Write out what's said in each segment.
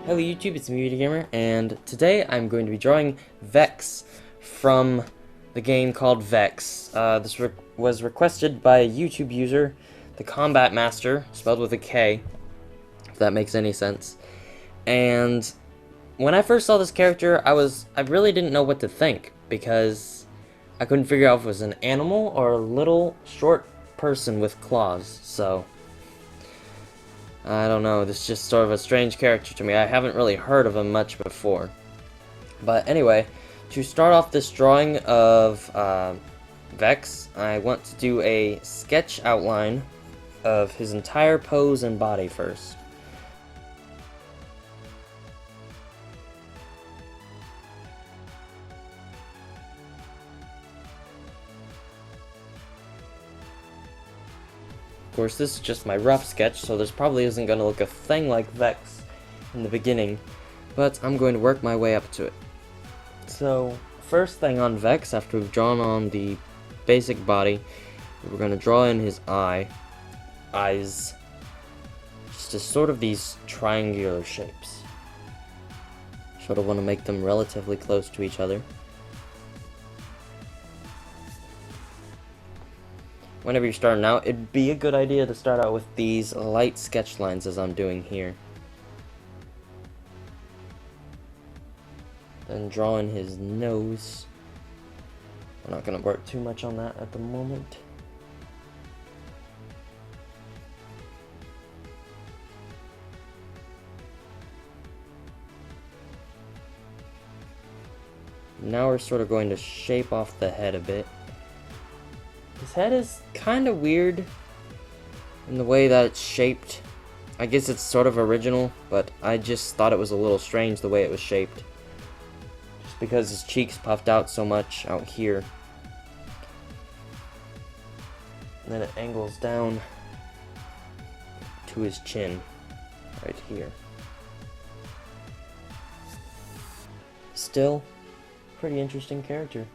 Hello YouTube, it's me, Vdeogamer, and today I'm going to be drawing Vexx from the game called Vexx. This was requested by a YouTube user, the Combat Master, spelled with a K, if that makes any sense. And when I first saw this character, I really didn't know what to think, because I couldn't figure out if it was an animal or a little short person with claws, so I don't know, this is just sort of a strange character to me. I haven't really heard of him much before. But anyway, to start off this drawing of Vexx, I want to do a sketch outline of his entire pose and body first. Of course, this is just my rough sketch, so this probably isn't going to look a thing like Vexx in the beginning, but I'm going to work my way up to it. So, first thing on Vexx, after we've drawn on the basic body, we're going to draw in his eyes, just as sort of these triangular shapes. Sort of want to make them relatively close to each other. Whenever you're starting out, it'd be a good idea to start out with these light sketch lines as I'm doing here. Then draw in his nose. We're not going to work too much on that at the moment. Now we're sort of going to shape off the head a bit. His head is kind of weird in the way that it's shaped. I guess it's sort of original, but I just thought it was a little strange the way it was shaped. Just because his cheeks puffed out so much out here. And then it angles down to his chin, right here. Still, pretty interesting character.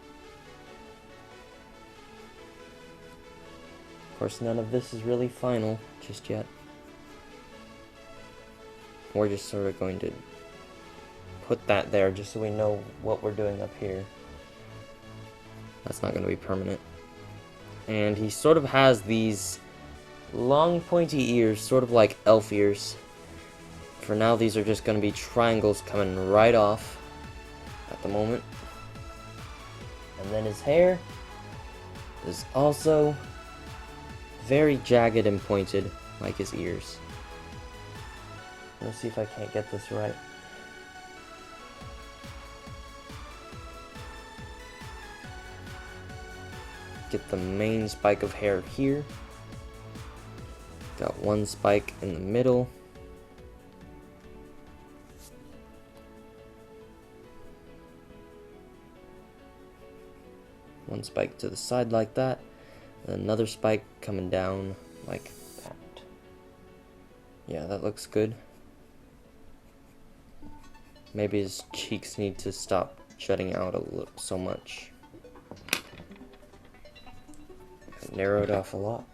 Of course, none of this is really final just yet. We're just sort of going to put that there just so we know what we're doing up here. That's not going to be permanent. And he sort of has these long pointy ears, sort of like elf ears. For now, these are just going to be triangles coming right off at the moment. And then his hair is also very jagged and pointed, like his ears. Let's see if I can't get this right. Get the main spike of hair here. Got one spike in the middle. One spike to the side like that. And another spike coming down like that. Yeah, that looks good. Maybe his cheeks need to stop jutting out a little so much. Narrowed off a lot.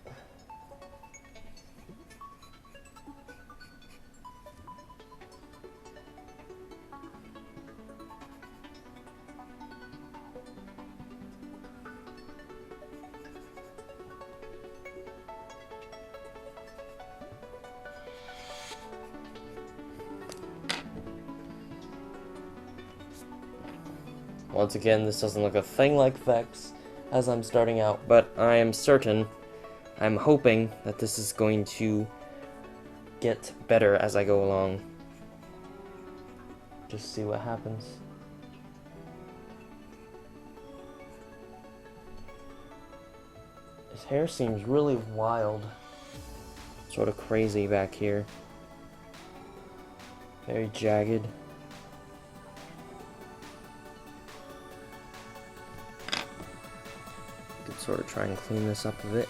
Once again, this doesn't look a thing like Vexx as I'm starting out, but I am certain, I'm hoping that this is going to get better as I go along. Just see what happens. His hair seems really wild, sort of crazy back here. Very jagged. Could sort of try and clean this up a bit.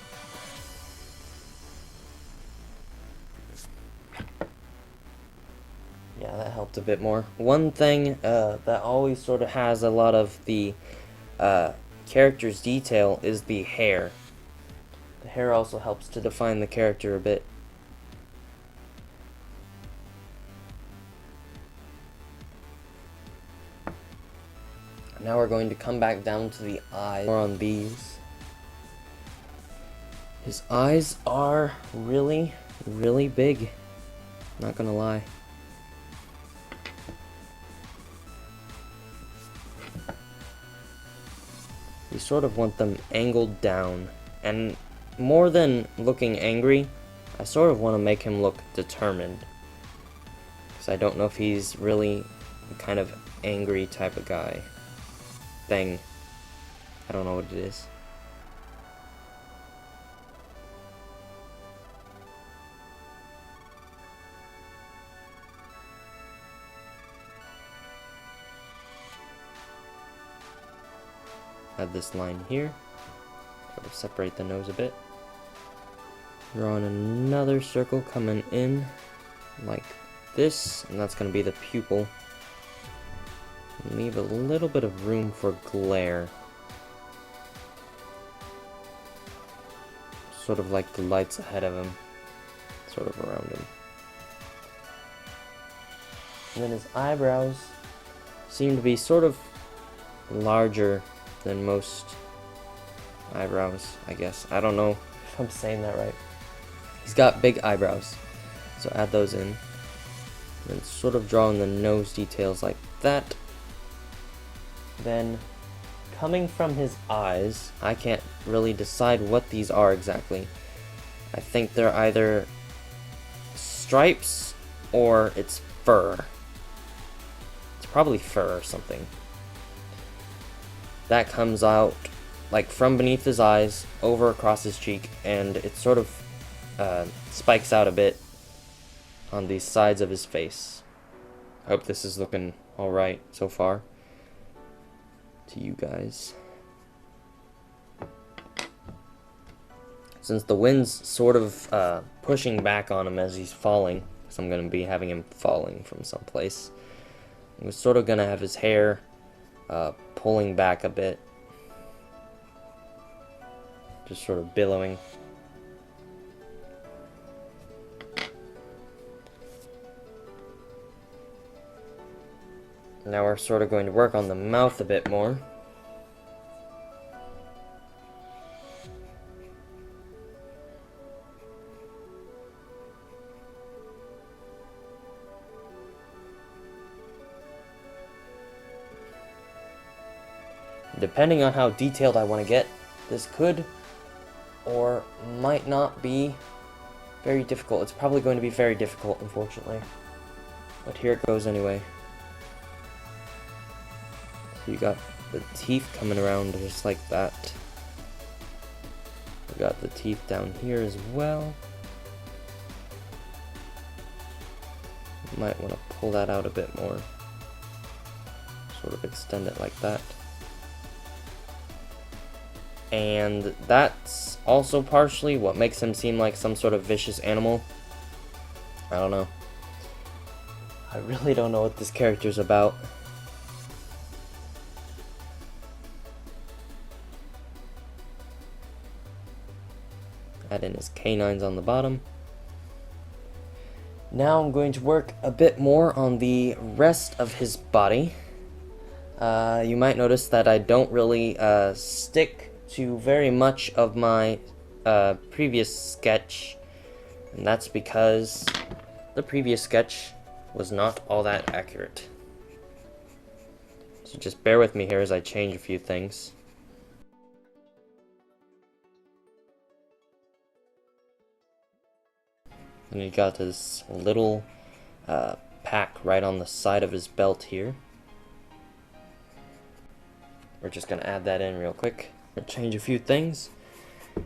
Yeah, that helped a bit more. One thing that always sort of has a lot of the character's detail is the hair. The hair also helps to define the character a bit. Now we're going to come back down to the eyes. More on these. His eyes are really, really big. Not gonna lie. You sort of want them angled down, and more than looking angry, I sort of want to make him look determined. Because I don't know if he's really the kind of angry type of guy. Thing. I don't know what it is. Add this line here, sort of separate the nose a bit. Drawing another circle coming in like this, and that's going to be the pupil. And leave a little bit of room for glare. Sort of like the lights ahead of him, sort of around him. And then his eyebrows seem to be sort of larger than most eyebrows, I guess. I don't know if I'm saying that right. He's got big eyebrows, so add those in. And sort of draw in the nose details like that. Then, coming from his eyes, I can't really decide what these are exactly. I think they're either stripes or it's fur. It's probably fur or something. That comes out like from beneath his eyes over across his cheek, and it sort of spikes out a bit on the sides of his face. I hope this is looking alright so far to you guys. Since the wind's sort of pushing back on him as he's falling, because I'm going to be having him falling from someplace, we're sort of going to have his hair pulling back a bit, just sort of billowing. Now we're sort of going to work on the mouth a bit more. Depending on how detailed I want to get, this could or might not be very difficult. It's probably going to be very difficult, unfortunately. But here it goes anyway. So you got the teeth coming around just like that. We got the teeth down here as well. You might want to pull that out a bit more. Sort of extend it like that. And that's also partially what makes him seem like some sort of vicious animal. I don't know. I really don't know what this character's about. Add in his canines on the bottom. Now I'm going to work a bit more on the rest of his body. You might notice that I don't really stick to very much of my previous sketch, and that's because the previous sketch was not all that accurate. So just bear with me here as I change a few things. And you got this little pack right on the side of his belt here. We're just gonna add that in real quick. Change a few things.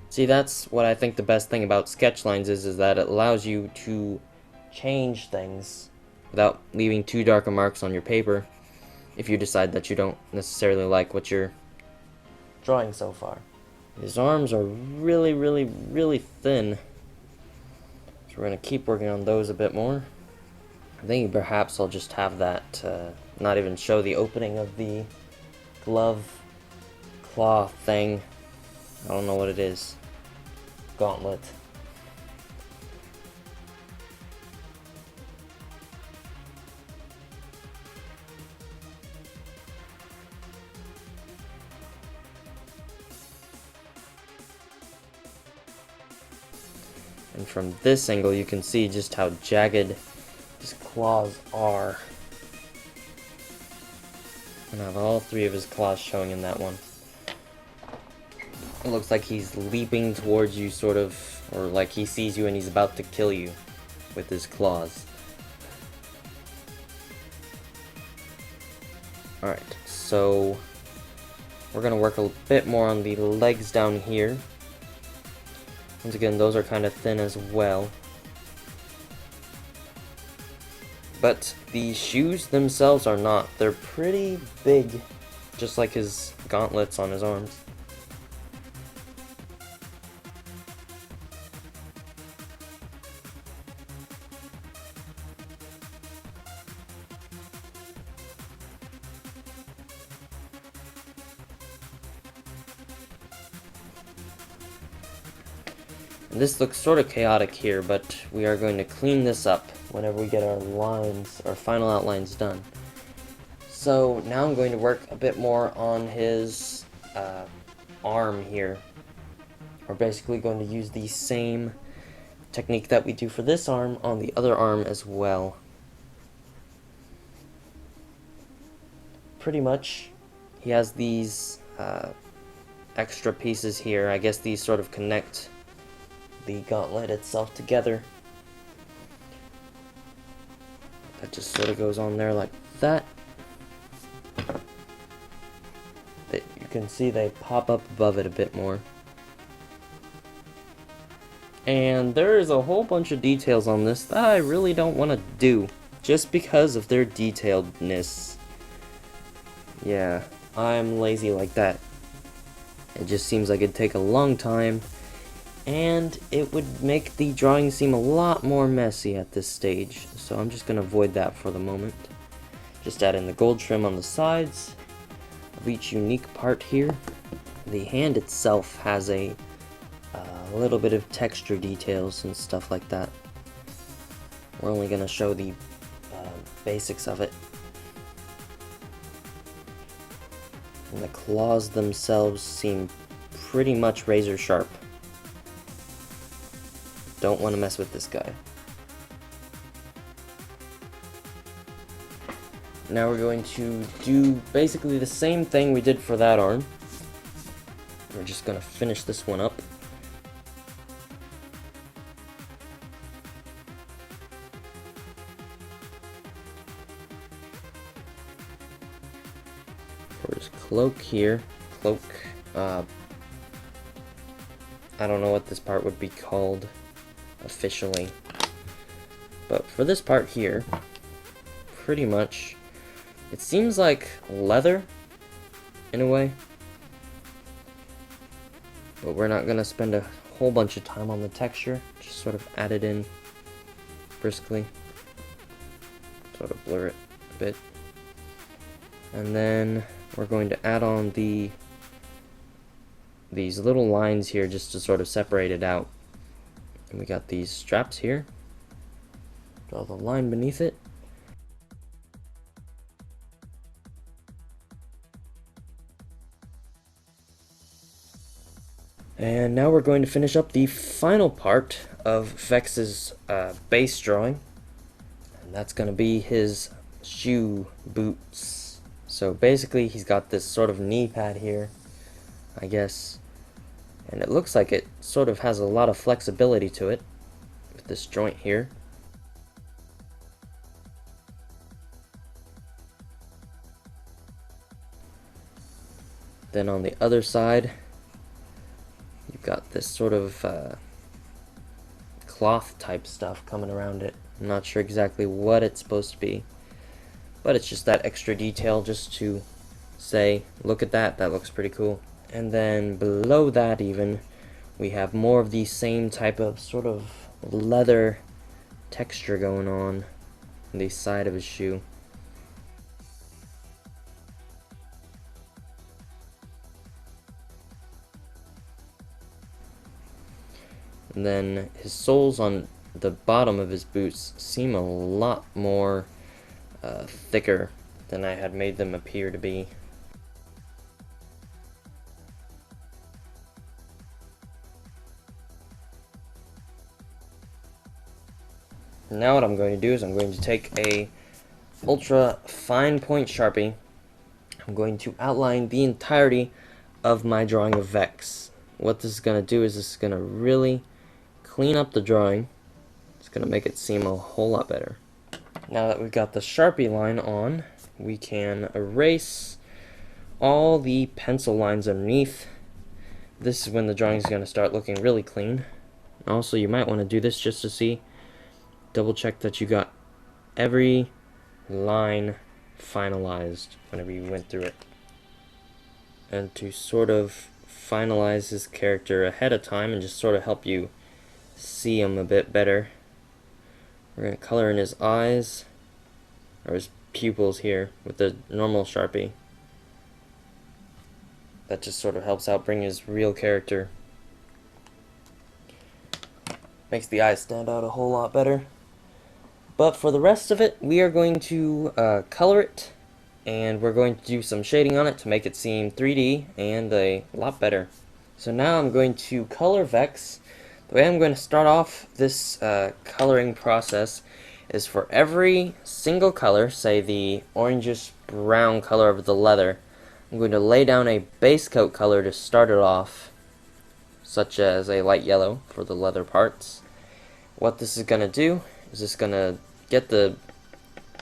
See, that's what I think the best thing about sketch lines is that it allows you to change things without leaving too dark a marks on your paper if you decide that you don't necessarily like what you're drawing so far. His arms are really, really, really thin. So we're going to keep working on those a bit more. I think perhaps I'll just have that not even show the opening of the glove claw thing. I don't know what it is. Gauntlet. And from this angle you can see just how jagged his claws are. And I have all three of his claws showing in that one. It looks like he's leaping towards you, sort of, or like he sees you and he's about to kill you with his claws. Alright, so we're going to work a bit more on the legs down here. Once again, those are kind of thin as well. But the shoes themselves are not. They're pretty big, just like his gauntlets on his arms. This looks sort of chaotic here, but we are going to clean this up whenever we get our lines, our final outlines done. So now I'm going to work a bit more on his arm here. We're basically going to use the same technique that we do for this arm on the other arm as well. Pretty much, he has these extra pieces here. I guess these sort of connect the gauntlet itself together. That just sort of goes on there like that. You can see they pop up above it a bit more. And there is a whole bunch of details on this that I really don't want to do, just because of their detailedness. Yeah, I'm lazy like that. It just seems like it'd take a long time, and it would make the drawing seem a lot more messy at this stage, so I'm just going to avoid that for the moment. Just add in the gold trim on the sides of each unique part here. The hand itself has a little bit of texture details and stuff like that. We're only going to show the basics of it. And the claws themselves seem pretty much razor sharp. Don't want to mess with this guy. Now we're going to do basically the same thing we did for that arm. We're just going to finish this one up. For his cloak here, I don't know what this part would be called officially, but for this part here, pretty much it seems like leather in a way, but we're not gonna spend a whole bunch of time on the texture. Just sort of add it in briskly, sort of blur it a bit, and then we're going to add on these little lines here just to sort of separate it out. And we got these straps here. Draw the line beneath it. And now we're going to finish up the final part of Vexx's base drawing. And that's going to be his shoe boots. So basically he's got this sort of knee pad here, I guess. And it looks like it sort of has a lot of flexibility to it with this joint here. Then on the other side, you've got this sort of cloth type stuff coming around it. I'm not sure exactly what it's supposed to be, but it's just that extra detail just to say, look at that, that looks pretty cool. And then below that even, we have more of the same type of sort of leather texture going on the side of his shoe. And then his soles on the bottom of his boots seem a lot more thicker than I had made them appear to be. Now what I'm going to do is I'm going to take a ultra fine point Sharpie. I'm going to outline the entirety of my drawing of Vexx. What this is going to do is this is going to really clean up the drawing. It's going to make it seem a whole lot better. Now that we've got the Sharpie line on, we can erase all the pencil lines underneath. This is when the drawing is going to start looking really clean. Also, you might want to do this just to see, double check that you got every line finalized whenever you went through it. And to sort of finalize his character ahead of time and just sort of help you see him a bit better, we're going to color in his eyes, or his pupils here, with the normal Sharpie. That just sort of helps out bring his real character. Makes the eyes stand out a whole lot better. But for the rest of it, we are going to color it, and we're going to do some shading on it to make it seem 3D and a lot better. So now I'm going to color Vexx. The way I'm going to start off this coloring process is for every single color, say the orangish brown color of the leather, I'm going to lay down a base coat color to start it off, such as a light yellow for the leather parts. What this is going to do is it's going to get the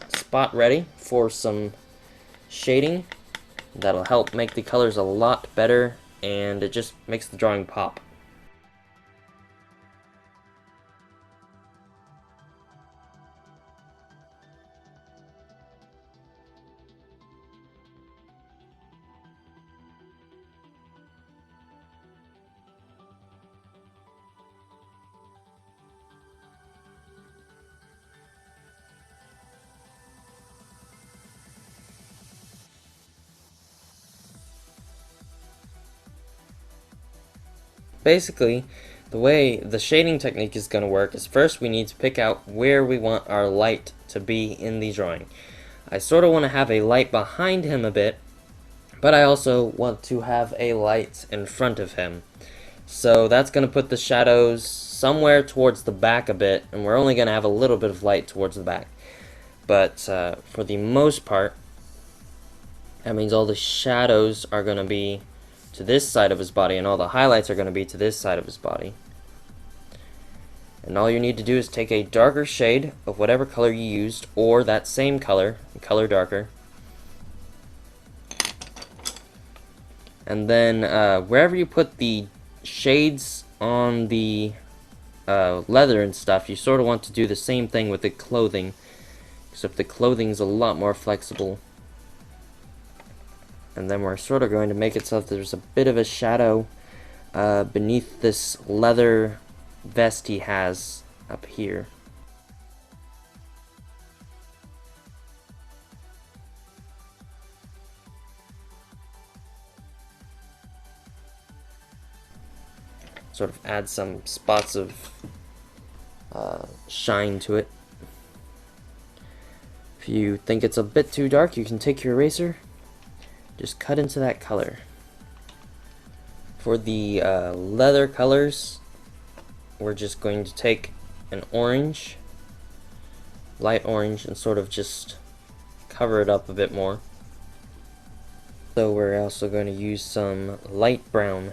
spot ready for some shading. That'll help make the colors a lot better, and it just makes the drawing pop. Basically, the way the shading technique is going to work is first we need to pick out where we want our light to be in the drawing. I sort of want to have a light behind him a bit, but I also want to have a light in front of him. So that's going to put the shadows somewhere towards the back a bit, and we're only going to have a little bit of light towards the back. But for the most part, that means all the shadows are going to be to this side of his body, and all the highlights are going to be to this side of his body. And all you need to do is take a darker shade of whatever color you used, or that same color, color darker. And then wherever you put the shades on the leather and stuff, you sort of want to do the same thing with the clothing, except the clothing's a lot more flexible. And then we're sort of going to make it so that there's a bit of a shadow beneath this leather vest he has up here. Sort of add some spots of shine to it. If you think it's a bit too dark, you can take your eraser, just cut into that color. For the leather colors, we're just going to take an orange, light orange, and sort of just cover it up a bit more. So we're also going to use some light brown.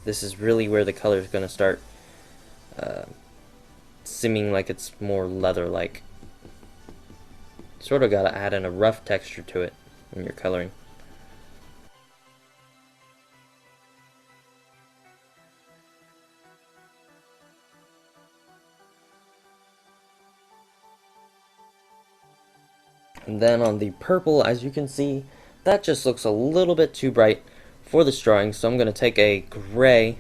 This is really where the color is going to start seeming like it's more leather-like. Sort of got to add in a rough texture to it when you're coloring. And then on the purple, as you can see, that just looks a little bit too bright for this drawing, so I'm going to take a gray.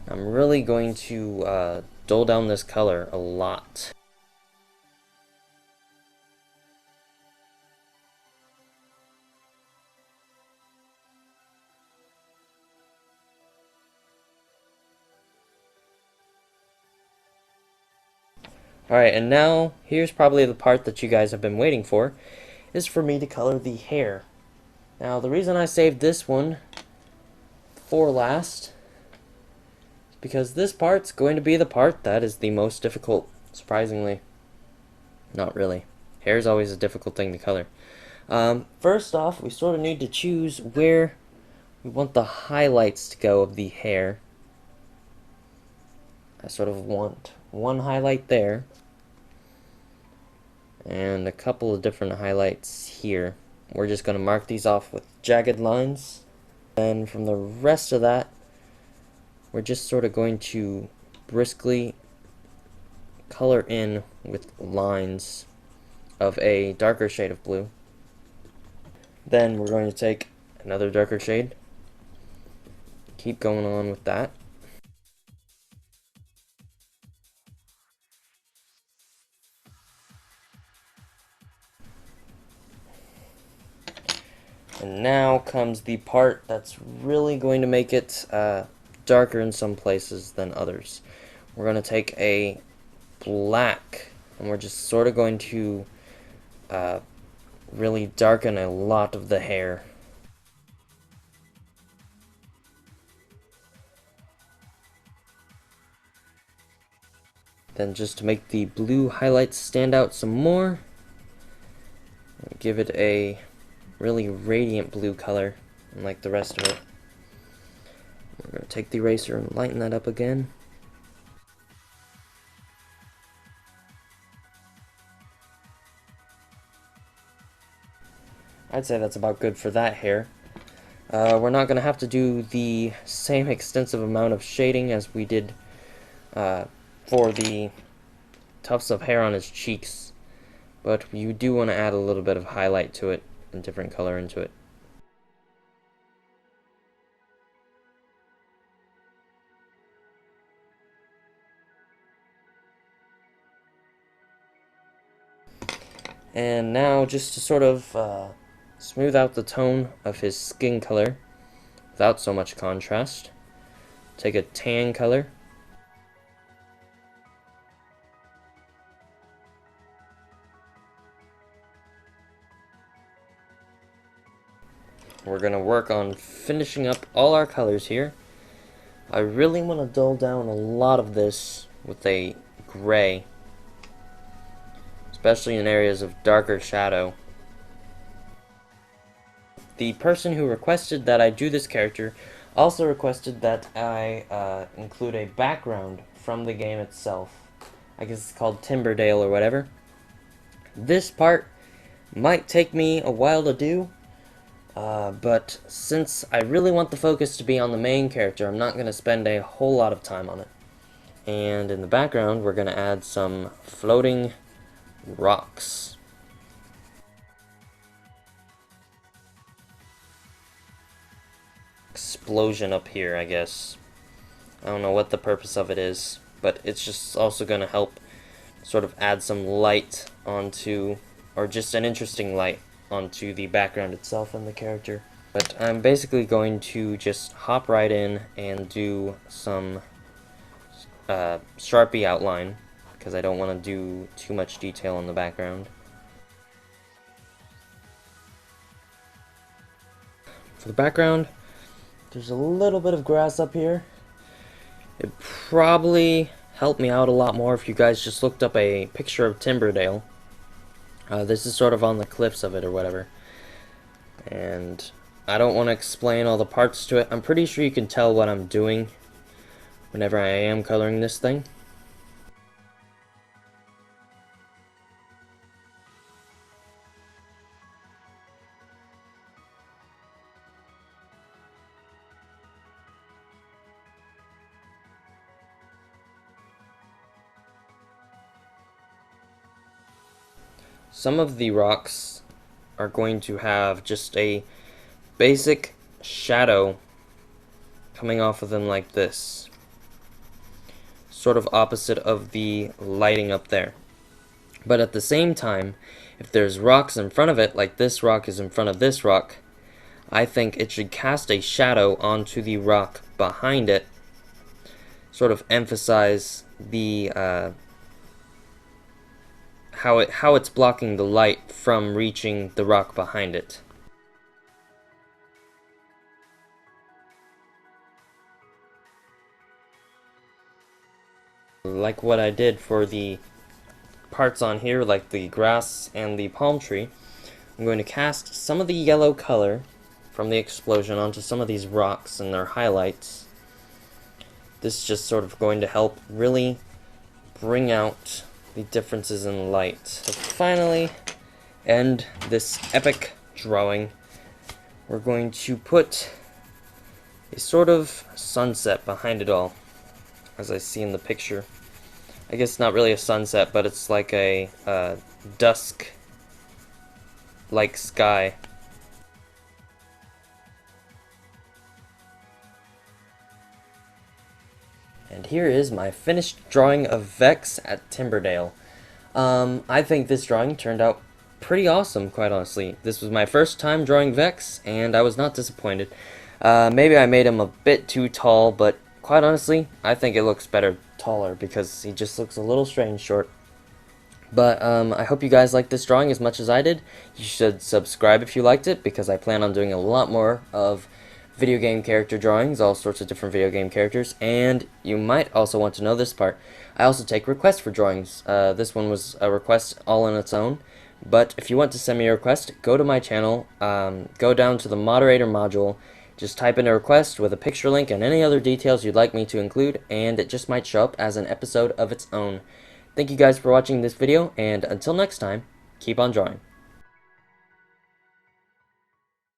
I'm really going to dull down this color a lot. Alright, and now here's probably the part that you guys have been waiting for, is for me to color the hair. Now the reason I saved this one for last is because this part's going to be the part that is the most difficult, surprisingly. Not really. Hair is always a difficult thing to color. First off, we sort of need to choose where we want the highlights to go of the hair. I sort of want one highlight there, and a couple of different highlights here. We're just going to mark these off with jagged lines. And from the rest of that, we're just sort of going to briskly color in with lines of a darker shade of blue. Then we're going to take another darker shade, keep going on with that. And now comes the part that's really going to make it darker in some places than others. We're going to take a black, and we're just sort of going to really darken a lot of the hair. Then just to make the blue highlights stand out some more, give it a really radiant blue color, unlike the rest of it. We're going to take the eraser and lighten that up again. I'd say that's about good for that hair. We're not going to have to do the same extensive amount of shading as we did for the tufts of hair on his cheeks, but you do want to add a little bit of highlight to it and different color into it. And now, just to sort of smooth out the tone of his skin color without so much contrast, take a tan color. We're going to work on finishing up all our colors here. I really want to dull down a lot of this with a gray, especially in areas of darker shadow. The person who requested that I do this character also requested that I include a background from the game itself. I guess it's called Timberdale or whatever. This part might take me a while to do, but since I really want the focus to be on the main character, I'm not going to spend a whole lot of time on it. And in the background, we're going to add some floating rocks. Explosion up here, I guess. I don't know what the purpose of it is, but it's just also going to help sort of add some light onto, or just an interesting light onto the background itself and the character. But I'm basically going to just hop right in and do some Sharpie outline, because I don't want to do too much detail on the background. For the background, there's a little bit of grass up here. It'd probably help me out a lot more if you guys just looked up a picture of Timberdale. This is sort of on the cliffs of it or whatever. And I don't want to explain all the parts to it. I'm pretty sure you can tell what I'm doing whenever I am coloring this thing. Some of the rocks are going to have just a basic shadow coming off of them like this, sort of opposite of the lighting up there. But at the same time, if there's rocks in front of it, like this rock is in front of this rock, I think it should cast a shadow onto the rock behind it, sort of emphasize the how it's blocking the light from reaching the rock behind it. Like what I did for the parts on here, like the grass and the palm tree, I'm going to cast some of the yellow color from the explosion onto some of these rocks and their highlights. This is just sort of going to help really bring out the differences in light. So finally, end this epic drawing. We're going to put a sort of sunset behind it all, as I see in the picture. I guess not really a sunset, but it's like a dusk-like sky. And here is my finished drawing of Vexx at Timberdale. I think this drawing turned out pretty awesome, quite honestly. This was my first time drawing Vexx, and I was not disappointed. Maybe I made him a bit too tall, but quite honestly, I think it looks better taller because he just looks a little strange short. But I hope you guys liked this drawing as much as I did. You should subscribe if you liked it, because I plan on doing a lot more of video game character drawings, all sorts of different video game characters, and you might also want to know this part. I also take requests for drawings. This one was a request all on its own, but if you want to send me a request, go to my channel, go down to the moderator module, just type in a request with a picture link and any other details you'd like me to include, and it just might show up as an episode of its own. Thank you guys for watching this video, and until next time, keep on drawing.